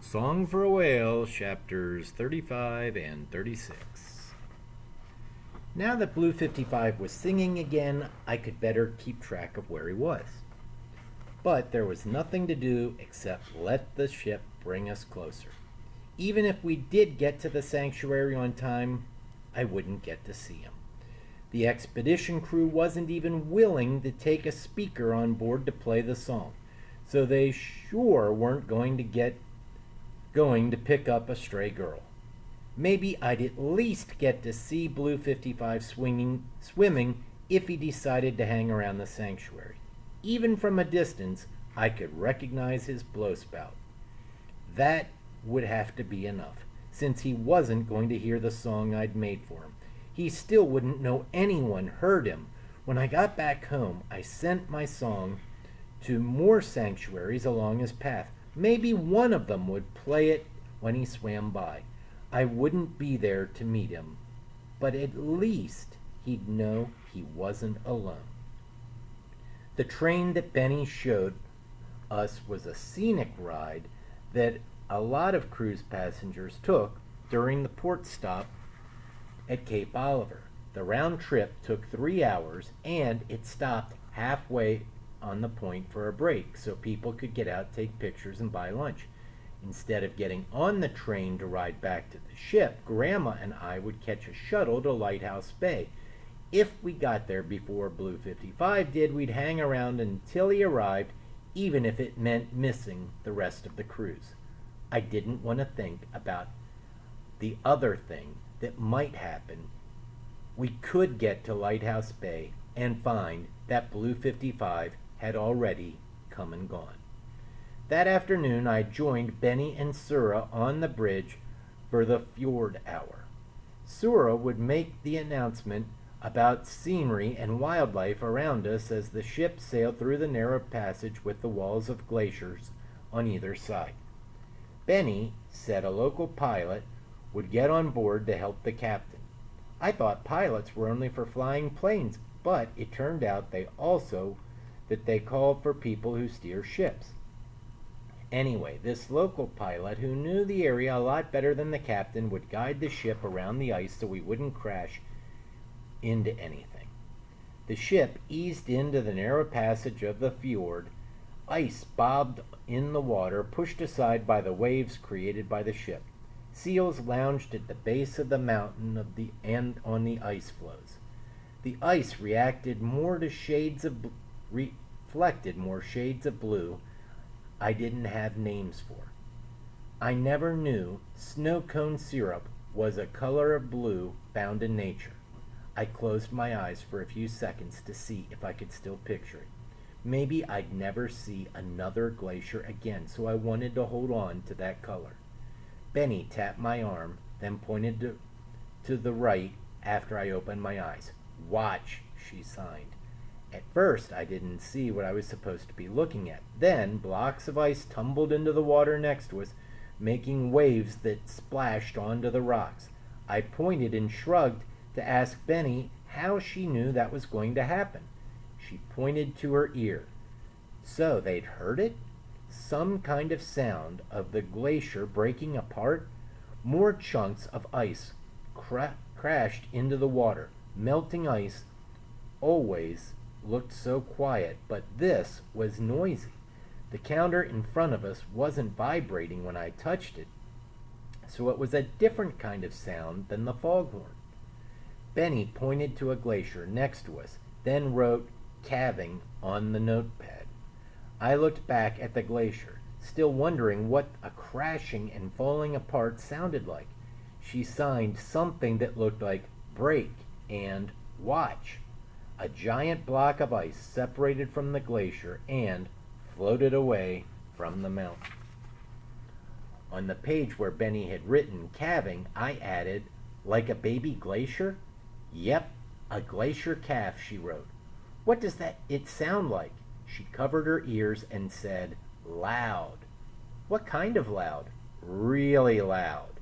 Song for a Whale, chapters 35 and 36. Now that Blue 55 was singing again, I could better keep track of where he was. But there was nothing to do except let the ship bring us closer. Even if we did get to the sanctuary on time, I wouldn't get to see him. The expedition crew wasn't even willing to take a speaker on board to play the song, so they sure weren't going to pick up a stray girl. Maybe I'd at least get to see Blue 55 swimming if he decided to hang around the sanctuary. Even from a distance, I could recognize his blowspout. That would have to be enough, since he wasn't going to hear the song I'd made for him. He still wouldn't know anyone heard him. When I got back home, I sent my song to more sanctuaries along his path. Maybe one of them would play it when he swam by. I wouldn't be there to meet him, but at least he'd know he wasn't alone. The train that Benny showed us was a scenic ride that a lot of cruise passengers took during the port stop at Cape Oliver. The round trip took 3 hours, and it stopped halfway on the point for a break so people could get out, take pictures, and buy lunch. Instead of getting on the train to ride back to the ship, Grandma and I would catch a shuttle to Lighthouse Bay. If we got there before Blue 55 did, we'd hang around until he arrived, even if it meant missing the rest of the cruise. I didn't want to think about the other thing that might happen. We could get to Lighthouse Bay and find that Blue 55 had already come and gone. That afternoon, I joined Benny and Sura on the bridge for the fjord hour. Sura would make the announcement about scenery and wildlife around us as the ship sailed through the narrow passage with the walls of glaciers on either side. Benny said a local pilot would get on board to help the captain. I thought pilots were only for flying planes, but it turned out they called for people who steer ships. Anyway, this local pilot, who knew the area a lot better than the captain, would guide the ship around the ice so we wouldn't crash into anything. The ship eased into the narrow passage of the fjord. Ice bobbed in the water, pushed aside by the waves created by the ship. Seals lounged at the base of the mountain on the ice floes. The ice reflected more shades of blue I didn't have names for. I never knew snow cone syrup was a color of blue found in nature. I closed my eyes for a few seconds to see if I could still picture it. Maybe I'd never see another glacier again, so I wanted to hold on to that color. Benny tapped my arm, then pointed to the right after I opened my eyes. "Watch," she signed. At first, I didn't see what I was supposed to be looking at. Then, blocks of ice tumbled into the water next to us, making waves that splashed onto the rocks. I pointed and shrugged to ask Benny how she knew that was going to happen. She pointed to her ear. So they'd heard it? Some kind of sound of the glacier breaking apart? More chunks of ice crashed into the water. Melting ice always looked so quiet, but this was noisy. The counter in front of us wasn't vibrating when I touched it, so it was a different kind of sound than the foghorn. Benny pointed to a glacier next to us, then wrote calving on the notepad. I looked back at the glacier, still wondering what a crashing and falling apart sounded like. She signed something that looked like break and watch. A giant block of ice separated from the glacier and floated away from the mountain. On the page where Benny had written calving, I added, "Like a baby glacier?" "Yep, a glacier calf," she wrote. "What does it sound like?" She covered her ears and said, "Loud." "What kind of loud?" "Really loud."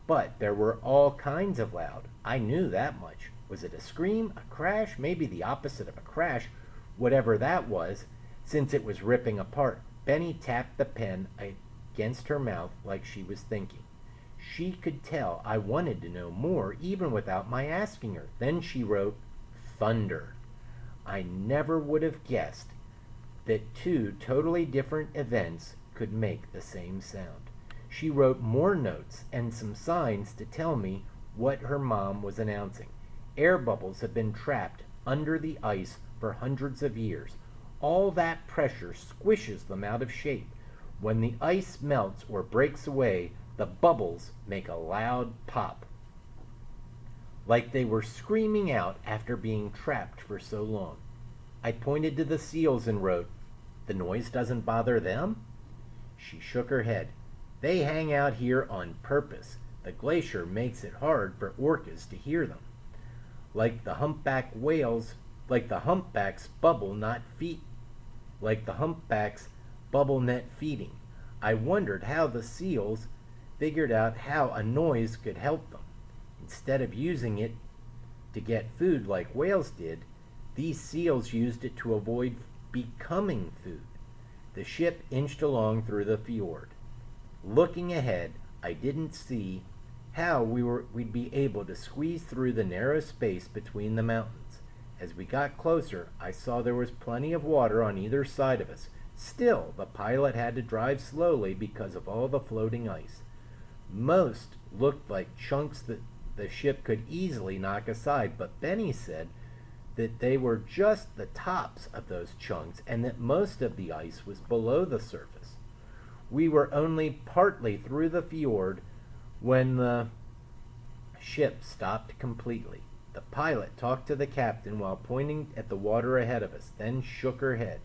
But there were all kinds of loud. I knew that much. Was it a scream, a crash, maybe the opposite of a crash? Whatever that was, since it was ripping apart, Benny tapped the pen against her mouth like she was thinking. She could tell I wanted to know more even without my asking her. Then she wrote, "Thunder." I never would have guessed that two totally different events could make the same sound. She wrote more notes and some signs to tell me what her mom was announcing. Air bubbles have been trapped under the ice for hundreds of years. All that pressure squishes them out of shape. When the ice melts or breaks away, the bubbles make a loud pop, like they were screaming out after being trapped for so long. I pointed to the seals and wrote, "The noise doesn't bother them?" She shook her head. "They hang out here on purpose. The glacier makes it hard for orcas to hear them. Like the humpback's bubble net feeding. I wondered how the seals figured out how a noise could help them. Instead of using it to get food like whales did, these seals used it to avoid becoming food." The ship inched along through the fjord. Looking ahead, I didn't see how we'd be able to squeeze through the narrow space between the mountains. As we got closer, I saw there was plenty of water on either side of us. Still, the pilot had to drive slowly because of all the floating ice. Most looked like chunks that the ship could easily knock aside, but Benny said that they were just the tops of those chunks and that most of the ice was below the surface. We were only partly through the fjord when the ship stopped completely. The pilot talked to the captain while pointing at the water ahead of us, then shook her head.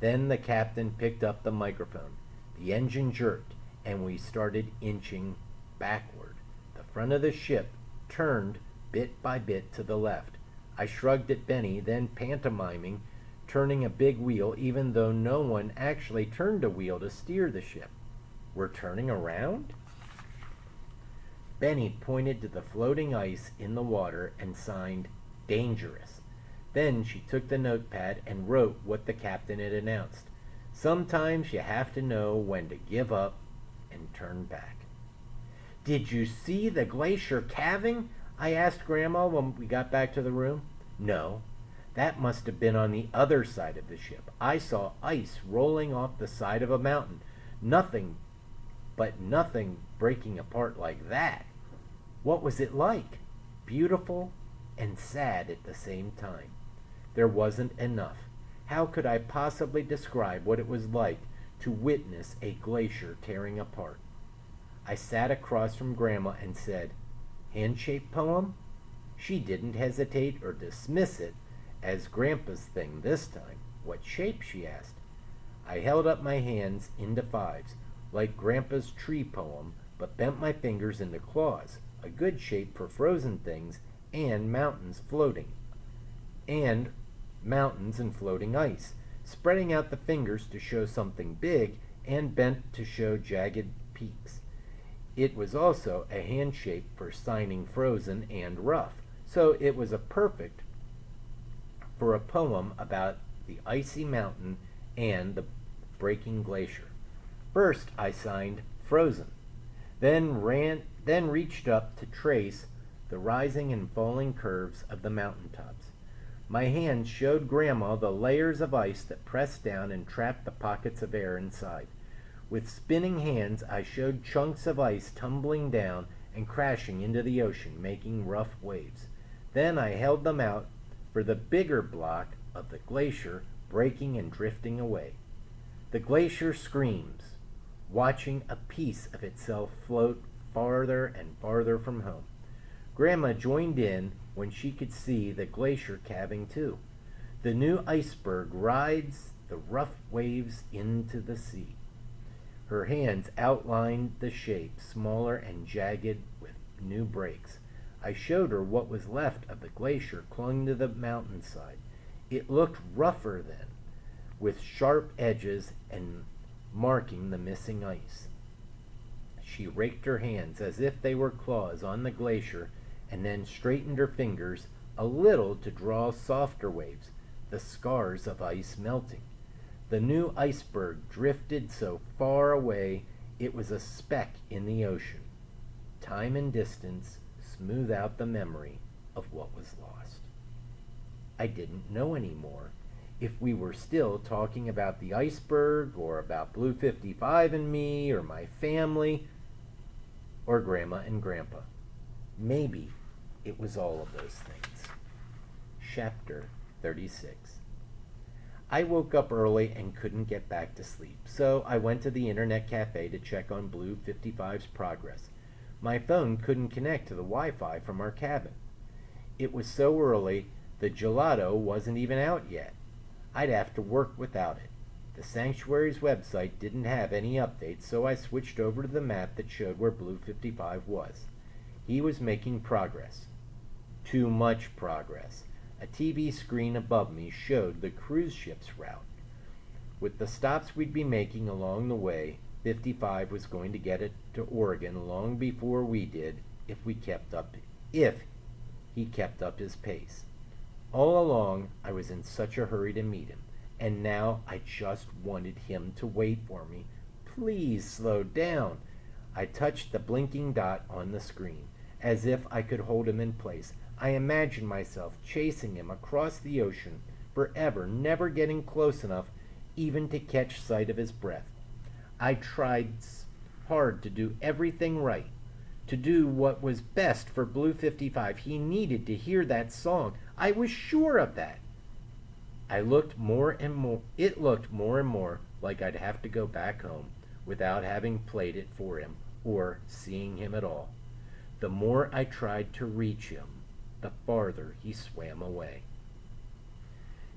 Then the captain picked up the microphone. The engine jerked, and we started inching backward. The front of the ship turned bit by bit to the left. I shrugged at Benny, then pantomiming, turning a big wheel, even though no one actually turned a wheel to steer the ship. "We're turning around?" Benny pointed to the floating ice in the water and signed, "Dangerous." Then she took the notepad and wrote what the captain had announced. Sometimes you have to know when to give up and turn back. "Did you see the glacier calving?" I asked Grandma when we got back to the room. "No. That must have been on the other side of the ship. I saw ice rolling off the side of a mountain. Nothing breaking apart like that." "What was it like?" "Beautiful and sad at the same time. There wasn't enough. How could I possibly describe what it was like to witness a glacier tearing apart?" I sat across from Grandma and said, "Hand-shaped poem?" She didn't hesitate or dismiss it as Grandpa's thing this time. "What shape?" she asked. I held up my hands into fives, like Grandpa's tree poem, but bent my fingers into claws, a good shape for frozen things and mountains and floating ice, spreading out the fingers to show something big and bent to show jagged peaks. It was also a hand shape for signing frozen and rough, so it was a perfect for a poem about the icy mountain and the breaking glacier. First I signed frozen, then reached up to trace the rising and falling curves of the mountaintops. My hands showed Grandma the layers of ice that pressed down and trapped the pockets of air inside. With spinning hands, I showed chunks of ice tumbling down and crashing into the ocean, making rough waves. Then I held them out for the bigger block of the glacier breaking and drifting away. The glacier screams, watching a piece of itself float farther and farther from home. Grandma joined in when she could see the glacier calving too. The new iceberg rides the rough waves into the sea. Her hands outlined the shape, smaller and jagged with new breaks. I showed her what was left of the glacier clung to the mountainside. It looked rougher then, with sharp edges and marking the missing ice. She raked her hands as if they were claws on the glacier and then straightened her fingers a little to draw softer waves, the scars of ice melting. The new iceberg drifted so far away It was a speck in the ocean. Time and distance smooth out the memory of what was lost. I didn't know anymore if we were still talking about the iceberg or about Blue 55 and me or my family or Grandma and Grandpa. Maybe it was all of those things. Chapter 36. I woke up early and couldn't get back to sleep, so I went to the internet cafe to check on Blue 55's progress. My phone couldn't connect to the Wi-Fi from our cabin. It was so early, the gelato wasn't even out yet. I'd have to work without it. The sanctuary's website didn't have any updates, so I switched over to the map that showed where Blue 55 was. He was making progress. Too much progress. A TV screen above me showed the cruise ship's route. With the stops we'd be making along the way, 55 was going to get it to Oregon long before we did if he kept up his pace. All along, I was in such a hurry to meet him, and now I just wanted him to wait for me. Please slow down. I touched the blinking dot on the screen, as if I could hold him in place. I imagined myself chasing him across the ocean, forever, never getting close enough even to catch sight of his breath. I tried hard to do everything right, to do what was best for Blue 55. He needed to hear that song. I was sure of that. It looked more and more like I'd have to go back home without having played it for him or seeing him at all. The more I tried to reach him, the farther he swam away.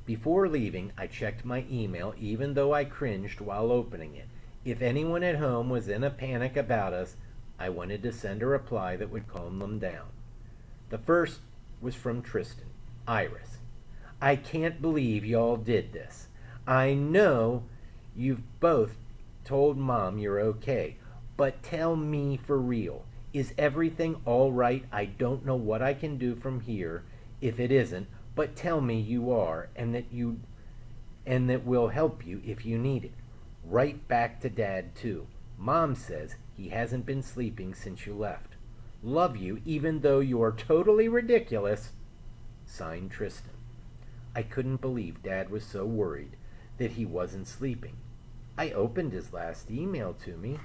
Before leaving, I checked my email, even though I cringed while opening it. If anyone at home was in a panic about us, I wanted to send a reply that would calm them down. The first was from Tristan. Iris. I can't believe y'all did this. I know you've both told Mom you're okay, but tell me for real. Is everything all right? I don't know what I can do from here if it isn't, but tell me you are and that we'll help you if you need it. Right back to Dad too. Mom says he hasn't been sleeping since you left. Love you even though you're totally ridiculous. Signed, Tristan. I couldn't believe Dad was so worried that he wasn't sleeping. I opened his last email to me.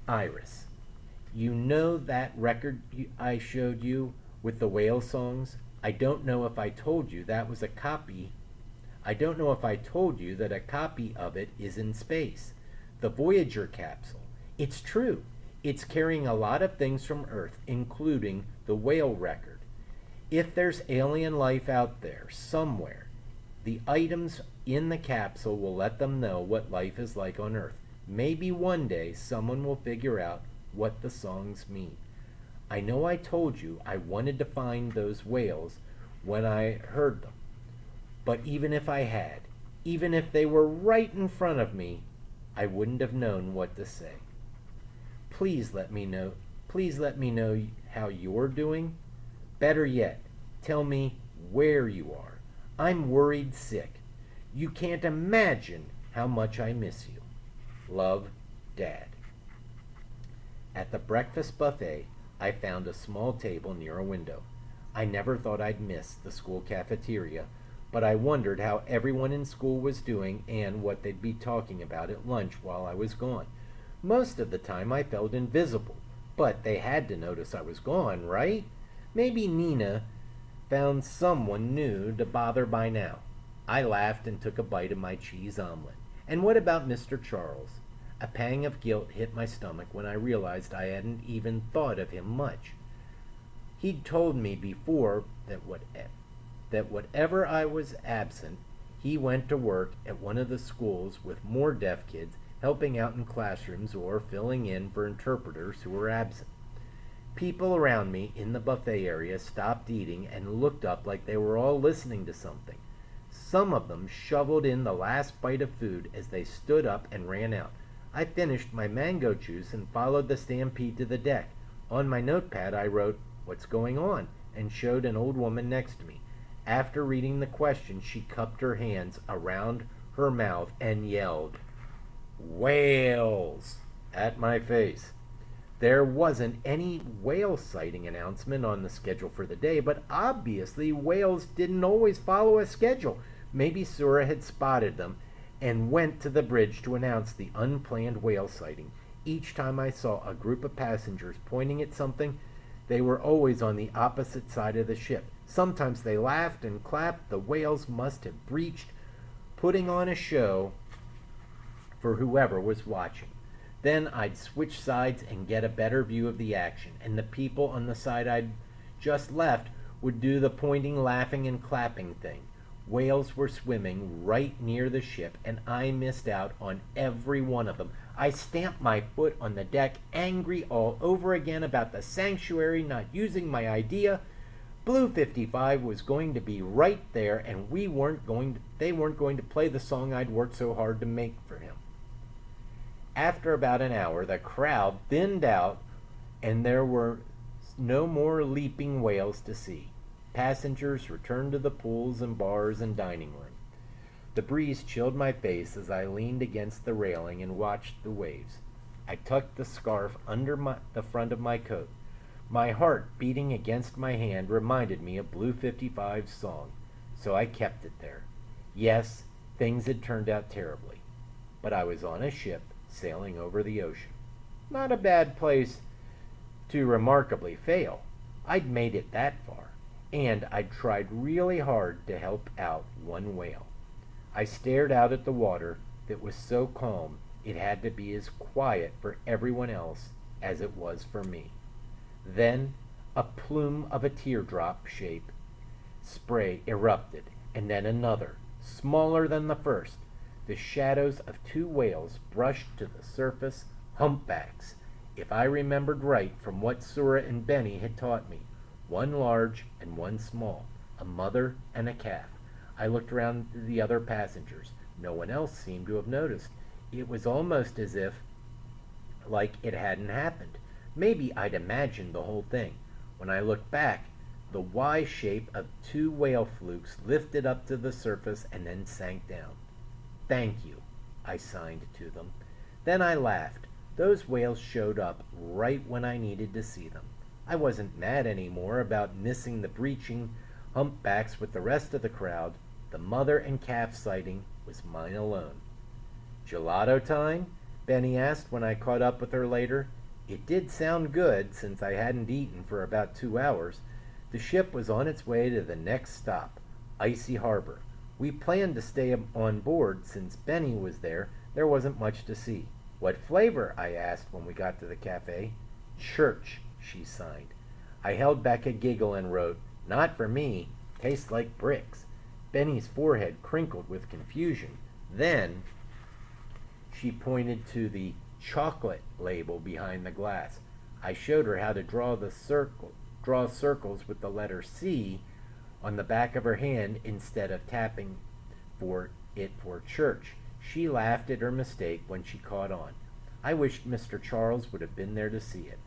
Iris, you know that record I showed you with the whale songs? I don't know if I told you that was a copy. I don't know if I told you that a copy of it is in space. The Voyager capsule. It's true. It's carrying a lot of things from Earth, including the whale record. If there's alien life out there somewhere, the items in the capsule will let them know what life is like on Earth. Maybe one day someone will figure out what the songs mean. I know I told you I wanted to find those whales when I heard them. But even if I had, even if they were right in front of me, I wouldn't have known what to say. Please let me know how you're doing. Better yet, tell me where you are. I'm worried sick. You can't imagine how much I miss you. Love, Dad. At the breakfast buffet, I found a small table near a window. I never thought I'd miss the school cafeteria, but I wondered how everyone in school was doing and what they'd be talking about at lunch while I was gone. Most of the time I felt invisible, but they had to notice I was gone, right? Maybe Nina found someone new to bother by now. I laughed and took a bite of my cheese omelet. And what about Mr. Charles? A pang of guilt hit my stomach when I realized I hadn't even thought of him much. He'd told me before that whatever I was absent, he went to work at one of the schools with more deaf kids, helping out in classrooms or filling in for interpreters who were absent. People around me in the buffet area stopped eating and looked up like they were all listening to something. Some of them shoveled in the last bite of food as they stood up and ran out. I finished my mango juice and followed the stampede to the deck. On my notepad I wrote, "What's going on?" and showed an old woman next to me. After reading the question, she cupped her hands around her mouth and yelled, Whales! At my face. There wasn't any whale sighting announcement on the schedule for the day, but obviously whales didn't always follow a schedule. Maybe Sura had spotted them and went to the bridge to announce the unplanned whale sighting. Each time I saw a group of passengers pointing at something, they were always on the opposite side of the ship. Sometimes they laughed and clapped. The whales must have breached, putting on a show for whoever was watching. Then I'd switch sides and get a better view of the action, and the people on the side I'd just left would do the pointing, laughing, and clapping thing. Whales were swimming right near the ship, and I missed out on every one of them. I stamped my foot on the deck, angry all over again about the sanctuary not using my idea. Blue 55 was going to be right there, and they weren't going to play the song I'd worked so hard to make for him. After about an hour, the crowd thinned out, and there were no more leaping whales to see. Passengers returned to the pools and bars and dining room. The breeze chilled my face as I leaned against the railing and watched the waves. I tucked the scarf under the front of my coat. My heart beating against my hand reminded me of Blue 55's song, so I kept it there. Yes, things had turned out terribly, but I was on a ship sailing over the ocean. Not a bad place to remarkably fail. I'd made it that far, and I'd tried really hard to help out one whale. I stared out at the water that was so calm it had to be as quiet for everyone else as it was for me. Then a plume of a teardrop shape spray erupted, and then another, smaller than the first. The shadows of two whales brushed to the surface, humpbacks, if I remembered right from what Sura and Benny had taught me. One large and one small, a mother and a calf. I looked around the other passengers. No one else seemed to have noticed. It was almost as if, like it hadn't happened. Maybe I'd imagined the whole thing. When I looked back, the Y shape of two whale flukes lifted up to the surface and then sank down. "Thank you," I signed to them. Then I laughed. Those whales showed up right when I needed to see them. I wasn't mad anymore about missing the breaching humpbacks with the rest of the crowd. The mother and calf sighting was mine alone. "Gelato time?" Benny asked when I caught up with her later. It did sound good, since I hadn't eaten for about 2 hours. The ship was on its way to the next stop, Icy Harbor. We planned to stay on board since Benny was there. There wasn't much to see. "What flavor?" I asked when we got to the cafe. "Church," she signed. I held back a giggle and wrote, "Not for me. Tastes like bricks." Benny's forehead crinkled with confusion. Then she pointed to the chocolate label behind the glass. I showed her how to draw circles with the letter C on the back of her hand instead of tapping for church. She laughed at her mistake when she caught on. I wished Mr. Charles would have been there to see it.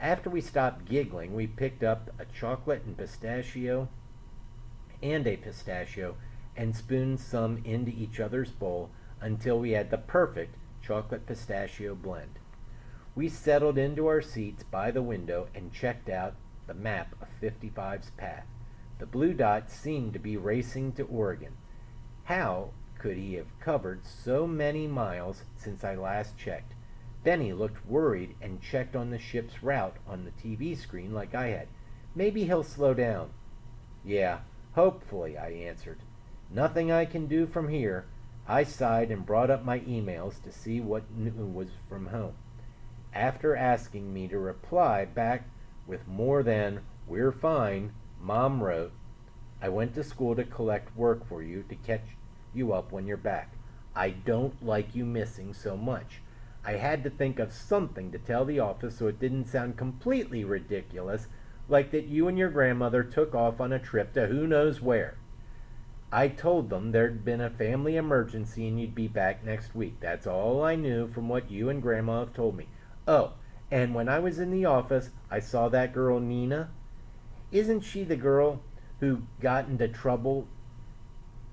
After we stopped giggling, we picked up a chocolate and a pistachio and spooned some into each other's bowl until we had the perfect chocolate pistachio blend. We settled into our seats by the window and checked out the map of 55's path. The blue dot seemed to be racing to Oregon. How could he have covered so many miles since I last checked? Benny looked worried and checked on the ship's route on the TV screen like I had. "Maybe he'll slow down." "Yeah, hopefully," I answered. "Nothing I can do from here." I sighed and brought up my emails to see what new was from home. After asking me to reply back with more than "We're fine," Mom wrote, "I went to school to collect work for you to catch you up when you're back. I don't like you missing so much. I had to think of something to tell the office so it didn't sound completely ridiculous, like that you and your grandmother took off on a trip to who knows where. I told them there'd been a family emergency and you'd be back next week. That's all I knew from what you and Grandma have told me. Oh, and when I was in the office, I saw that girl Nina. Isn't she the girl who got into trouble?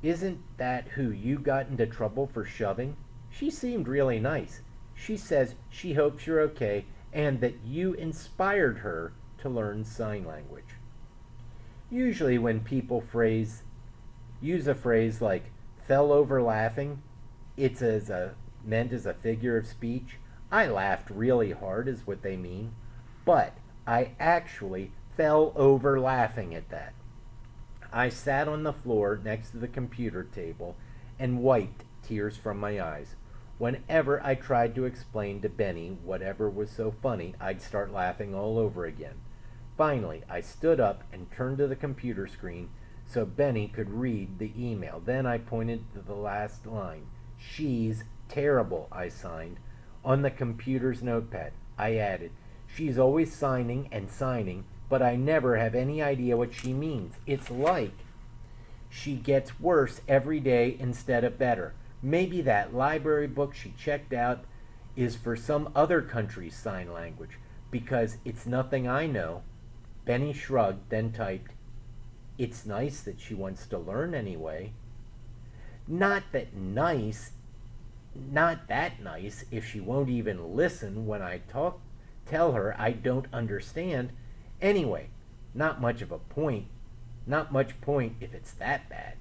Isn't that who you got into trouble for shoving?" She seemed really nice. She says she hopes you're okay and that you inspired her to learn sign language. Usually when people use a phrase like fell over laughing, it's meant as a figure of speech. I laughed really hard is what they mean, but I actually fell over laughing at that. I sat on the floor next to the computer table and wiped tears from my eyes. Whenever I tried to explain to Benny whatever was so funny, I'd start laughing all over again. Finally, I stood up and turned to the computer screen so Benny could read the email. Then I pointed to the last line. She's terrible, I signed. On the computer's notepad, I added, she's always signing and signing, but I never have any idea what she means. It's like she gets worse every day instead of better. Maybe that library book she checked out is for some other country's sign language, because it's nothing I know. Benny shrugged, then typed, it's nice that she wants to learn anyway. Not that nice if she won't even listen when I tell her I don't understand. Anyway, not much point if it's that bad.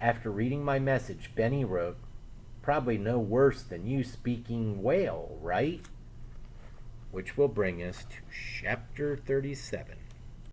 After reading my message, Benny wrote, probably no worse than you speaking whale, right? Which will bring us to chapter 37.